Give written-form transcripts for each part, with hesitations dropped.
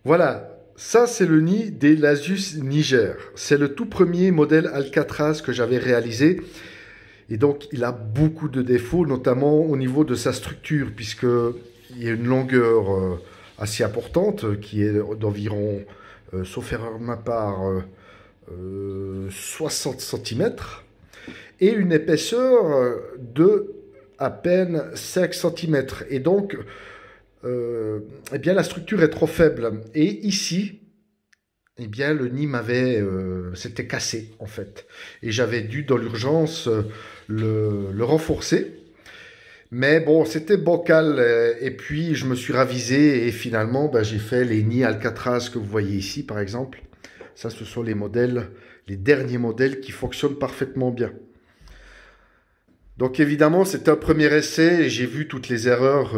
Voilà, ça c'est le nid des Lasius niger. C'est le tout premier modèle Alcatraz que j'avais réalisé. Et donc il a beaucoup de défauts, notamment au niveau de sa structure, puisqu'il y a une longueur assez importante, qui est d'environ, sauf erreur de ma part, 60 cm, et une épaisseur de à peine 5 cm. Et donc, eh bien, la structure est trop faible. Et ici, eh bien, le nid s'était cassé, en fait. Et j'avais dû, dans l'urgence, le renforcer. Mais bon, c'était bancal. Et puis, je me suis ravisé. Et finalement, ben, j'ai fait les nids Alcatraz que vous voyez ici, par exemple. Ça, ce sont les modèles, les derniers modèles qui fonctionnent parfaitement bien. Donc, évidemment, c'était un premier essai. Et j'ai vu toutes les erreurs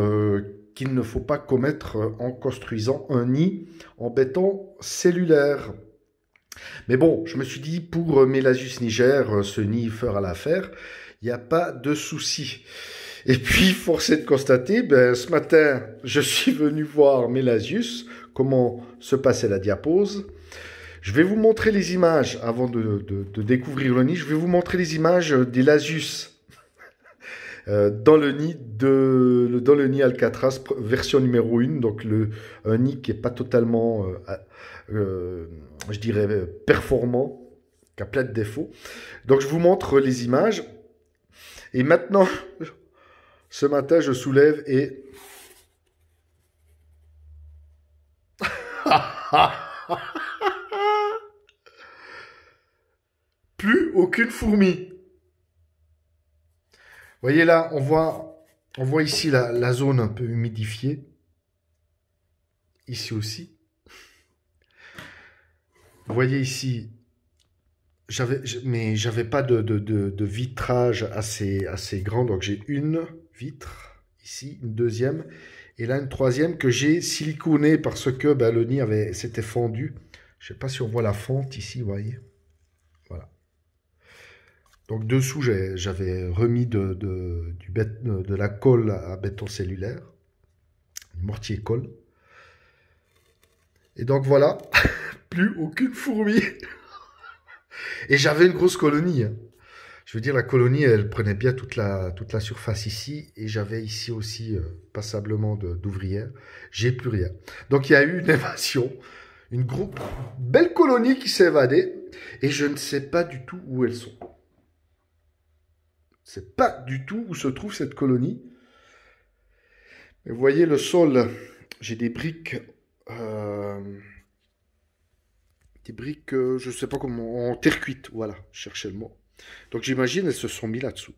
qu'il ne faut pas commettre en construisant un nid en béton cellulaire. Mais bon, je me suis dit, pour mes Lasius niger, ce nid fera l'affaire, il n'y a pas de souci. Et puis, force est de constater, ben, ce matin, je suis venu voir mes Lasius, comment se passait la diapose. Je vais vous montrer les images, avant de découvrir le nid, je vais vous montrer les images des Lasius dans le nid Alcatraz, version numéro 1, donc un nid qui n'est pas totalement, je dirais, performant, qui a plein de défauts. Donc je vous montre les images. Et maintenant, ce matin, je soulève et... Plus aucune fourmi. Vous voyez là, on voit ici la zone un peu humidifiée. Ici aussi. Vous voyez ici, mais j'avais pas de vitrage assez grand. Donc j'ai une vitre ici, une deuxième. Et là, une troisième que j'ai siliconée parce que ben, le nid s'était fendu. Je ne sais pas si on voit la fente ici, vous voyez. Voilà. Donc dessous, j'avais remis de la colle à béton cellulaire, mortier colle. Et donc voilà, plus aucune fourmi. Et j'avais une grosse colonie. Hein. Je veux dire, la colonie, elle prenait bien toute la surface ici. Et j'avais ici aussi passablement d'ouvrières. J'ai plus rien. Donc il y a eu une évasion. Une belle colonie qui s'est évadée. Et je ne sais pas du tout où elles sont. Je ne sais pas du tout où se trouve cette colonie. Mais vous voyez le sol, j'ai des briques, je ne sais pas comment, en terre cuite, voilà, je cherchais le mot. Donc j'imagine elles se sont mis là-dessous.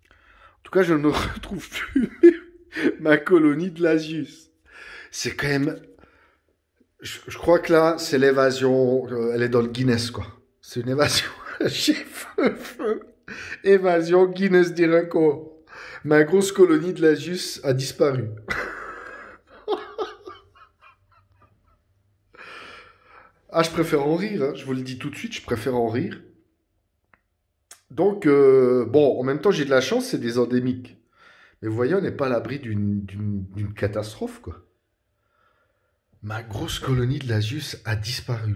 En tout cas, je ne retrouve plus ma colonie de Lasius. C'est quand même, je crois que là, c'est l'évasion, elle est dans le Guinness, quoi. C'est une évasion, j'ai feu. Évasion Guinness des records. Ma grosse colonie de Lasius a disparu. Ah, je préfère en rire, hein. Je vous le dis tout de suite, je préfère en rire. Donc, bon, en même temps, j'ai de la chance, c'est des endémiques. Mais vous voyez, on n'est pas à l'abri d'une catastrophe, quoi. Ma grosse colonie de Lasius a disparu.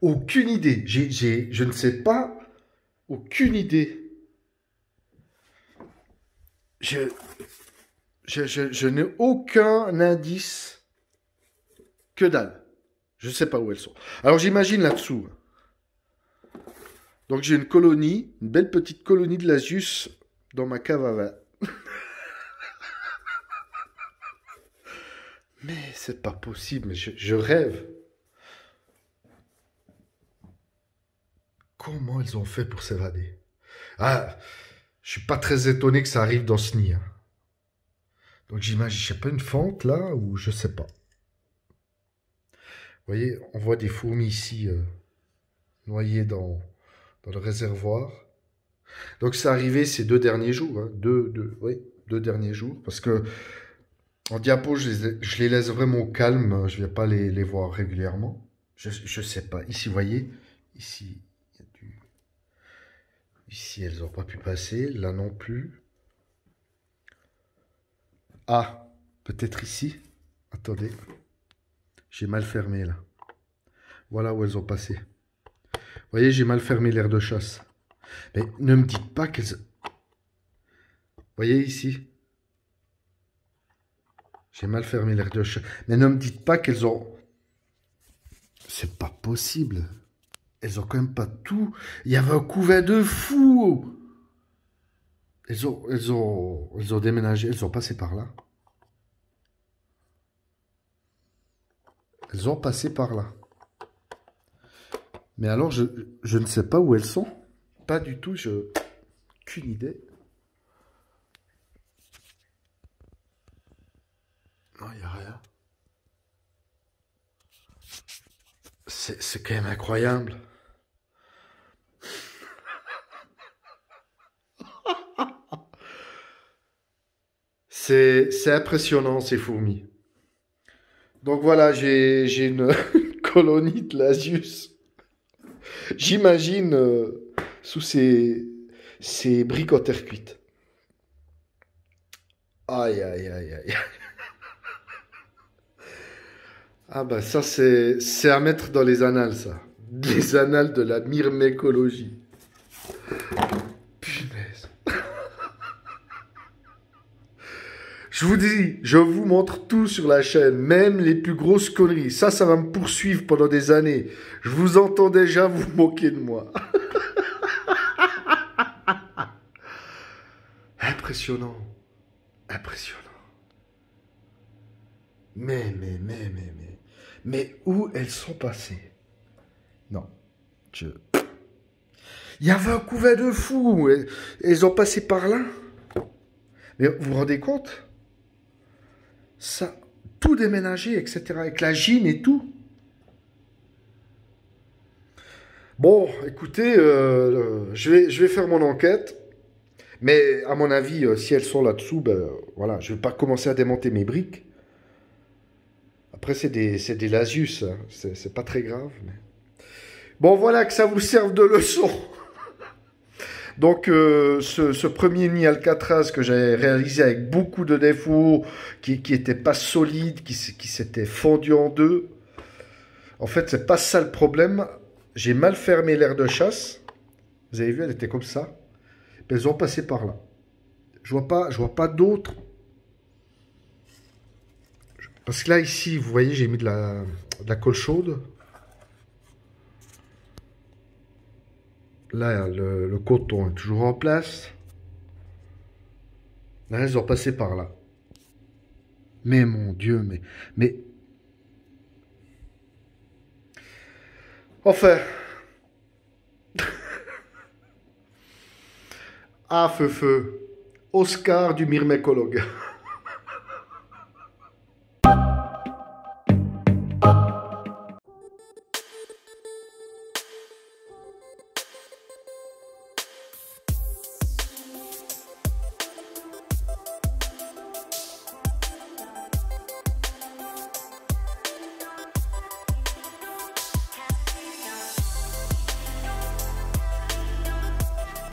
Aucune idée. Je ne sais pas. Aucune idée. Je n'ai aucun indice. Que dalle. Je ne sais pas où elles sont. Alors j'imagine là-dessous. Donc j'ai une colonie, une belle petite colonie de Lasius dans ma cave à vin. Mais c'est pas possible, mais je rêve. Comment elles ont fait pour s'évader? Ah, je suis pas très étonné que ça arrive dans ce nid. Hein. Donc j'imagine, je sais pas, une fente là, ou je sais pas. Vous voyez, on voit des fourmis ici noyées dans le réservoir. Donc c'est arrivé ces 2 derniers jours, hein, oui, 2 derniers jours, parce que en diapo, je les laisse vraiment au calme, je ne vais pas les voir régulièrement. Je ne sais pas. Ici, vous voyez, ici, ici elles n'ont pas pu passer, là non plus. Ah, peut-être ici. Attendez, J'ai mal fermé là. Voilà où elles ont passé. Vous voyez, j'ai mal fermé l'air de chasse. Mais ne me dites pas qu'elles... Vous voyez ici? J'ai mal fermé l'air de chasse. Mais ne me dites pas qu'elles ont... C'est pas possible. Elles ont quand même pas tout. Il y avait un couvert de fou. Elles ont déménagé. Elles ont passé par là. Elles ont passé par là. Mais alors, je ne sais pas où elles sont. Pas du tout, aucune idée. Non, il n'y a rien. C'est quand même incroyable. C'est impressionnant, ces fourmis. Donc voilà, j'ai une, une colonie de Lasius. J'imagine sous ces briques en terre cuite. Aïe, aïe, aïe, aïe. Ah bah ça, c'est à mettre dans les annales, ça. Les annales de la myrmécologie. Punaise. Je vous dis, je vous montre tout sur la chaîne, même les plus grosses conneries. Ça va me poursuivre pendant des années. Je vous entends déjà vous moquer de moi. Impressionnant. Impressionnant. Mais où elles sont passées? Non. Il y avait un couvert de fous. Elles ont passé par là. Mais vous vous rendez compte? Ça, tout déménagé, etc. Avec la gym et tout. Bon, écoutez, je vais faire mon enquête. Mais à mon avis, si elles sont là-dessous, ben voilà, je vais pas commencer à démonter mes briques. Après, c'est des Lasius, hein. C'est pas très grave. Mais... Bon, voilà, que ça vous serve de leçon. Donc, ce premier nid Alcatraz que j'ai réalisé avec beaucoup de défauts, qui était pas solide, qui s'était fondu en deux. En fait, c'est pas ça le problème. J'ai mal fermé l'air de chasse. Vous avez vu, elle était comme ça. Elles ont passé par là. Je vois pas d'autres. Parce que là, ici, vous voyez, j'ai mis de la colle chaude. Là, le coton est toujours en place. Là, elles ont passé par là. Mais mon Dieu, mais... Enfin. Ah, feu. Oscar du myrmécologue.